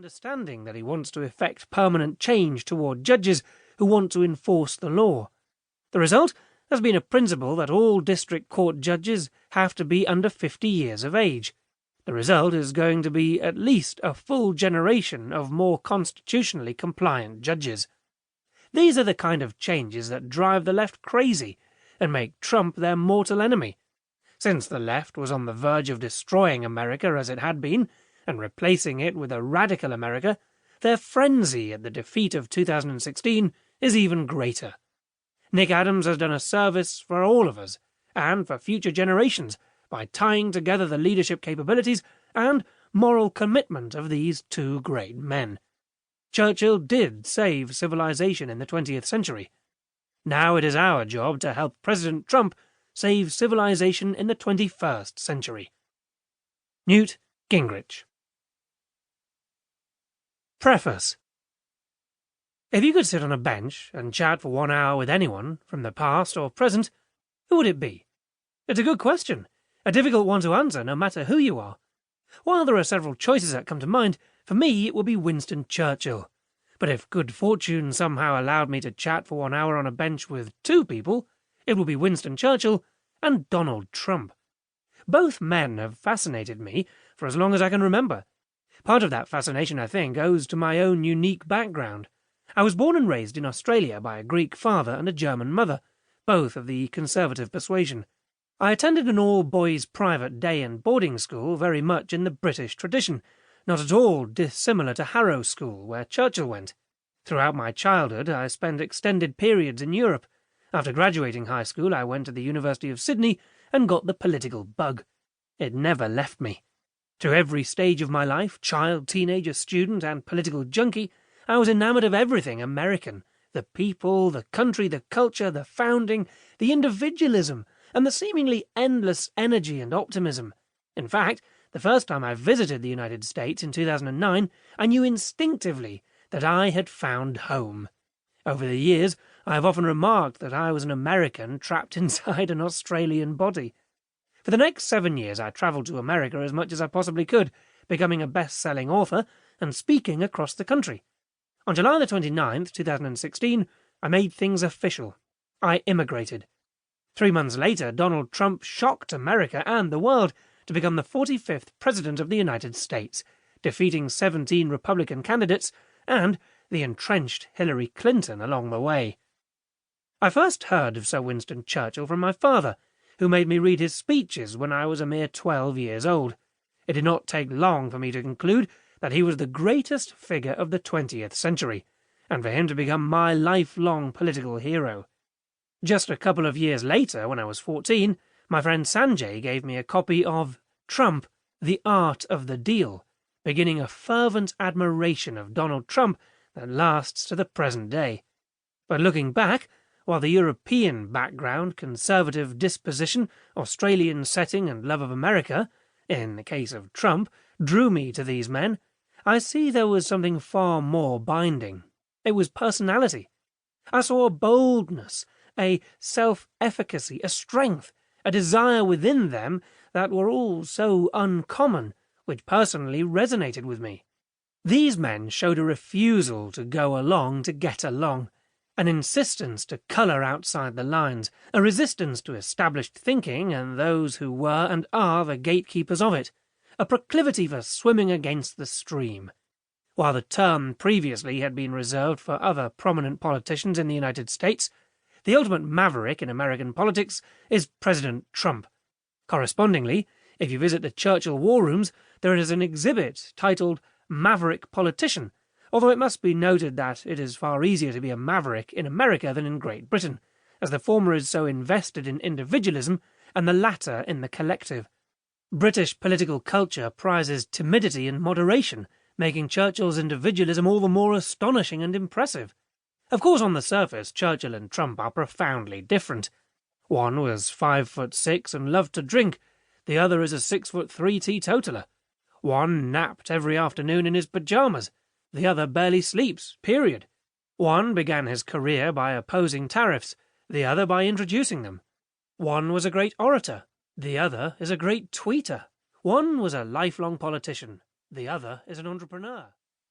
understanding that he wants to effect permanent change toward judges who want to enforce the law. The result has been a principle that all district court judges have to be under 50 years of age. The result is going to be at least a full generation of more constitutionally compliant judges. These are the kind of changes that drive the left crazy and make Trump their mortal enemy. Since the left was on the verge of destroying America as it had been, and replacing it with a radical America, their frenzy at the defeat of 2016 is even greater. Nick Adams has done a service for all of us, and for future generations, by tying together the leadership capabilities and moral commitment of these two great men. Churchill did save civilization in the 20th century. Now it is our job to help President Trump save civilization in the 21st century. Newt Gingrich. Preface. If you could sit on a bench and chat for 1 hour with anyone, from the past or present, who would it be? It's a good question, a difficult one to answer no matter who you are. While there are several choices that come to mind, for me it would be Winston Churchill. But if good fortune somehow allowed me to chat for 1 hour on a bench with two people, it would be Winston Churchill and Donald Trump. Both men have fascinated me for as long as I can remember. Part of that fascination, I think, owes to my own unique background. I was born and raised in Australia by a Greek father and a German mother, both of the conservative persuasion. I attended an all-boys private day and boarding school very much in the British tradition, not at all dissimilar to Harrow School, where Churchill went. Throughout my childhood, I spent extended periods in Europe. After graduating high school, I went to the University of Sydney and got the political bug. It never left me. Through every stage of my life, child, teenager, student, and political junkie, I was enamoured of everything American. The people, the country, the culture, the founding, the individualism, and the seemingly endless energy and optimism. In fact, the first time I visited the United States in 2009, I knew instinctively that I had found home. Over the years, I have often remarked that I was an American trapped inside an Australian body. For the next 7 years, I travelled to America as much as I possibly could, becoming a best-selling author and speaking across the country. On July the 29th, 2016, I made things official. I immigrated. 3 months later, Donald Trump shocked America and the world to become the 45th President of the United States, defeating 17 Republican candidates and the entrenched Hillary Clinton along the way. I first heard of Sir Winston Churchill from my father, who made me read his speeches when I was a mere 12 years old. It did not take long for me to conclude that he was the greatest figure of the 20th century, and for him to become my lifelong political hero. Just a couple of years later, when I was 14, my friend Sanjay gave me a copy of Trump, The Art of the Deal, beginning a fervent admiration of Donald Trump that lasts to the present day. But looking back, while the European background, conservative disposition, Australian setting and love of America, in the case of Trump, drew me to these men, I see there was something far more binding. It was personality. I saw a boldness, a self-efficacy, a strength, a desire within them that were all so uncommon, which personally resonated with me. These men showed a refusal to go along to get along, an insistence to colour outside the lines, a resistance to established thinking and those who were and are the gatekeepers of it, a proclivity for swimming against the stream. While the term previously had been reserved for other prominent politicians in the United States, the ultimate maverick in American politics is President Trump. Correspondingly, if you visit the Churchill war rooms, there is an exhibit titled Maverick Politician, although it must be noted that it is far easier to be a maverick in America than in Great Britain, as the former is so invested in individualism and the latter in the collective. British political culture prizes timidity and moderation, making Churchill's individualism all the more astonishing and impressive. Of course, on the surface, Churchill and Trump are profoundly different. One was 5'6" and loved to drink, the other is a 6'3" teetotaler. One napped every afternoon in his pyjamas, the other barely sleeps, period. One began his career by opposing tariffs, the other by introducing them. One was a great orator, the other is a great tweeter. One was a lifelong politician, the other is an entrepreneur.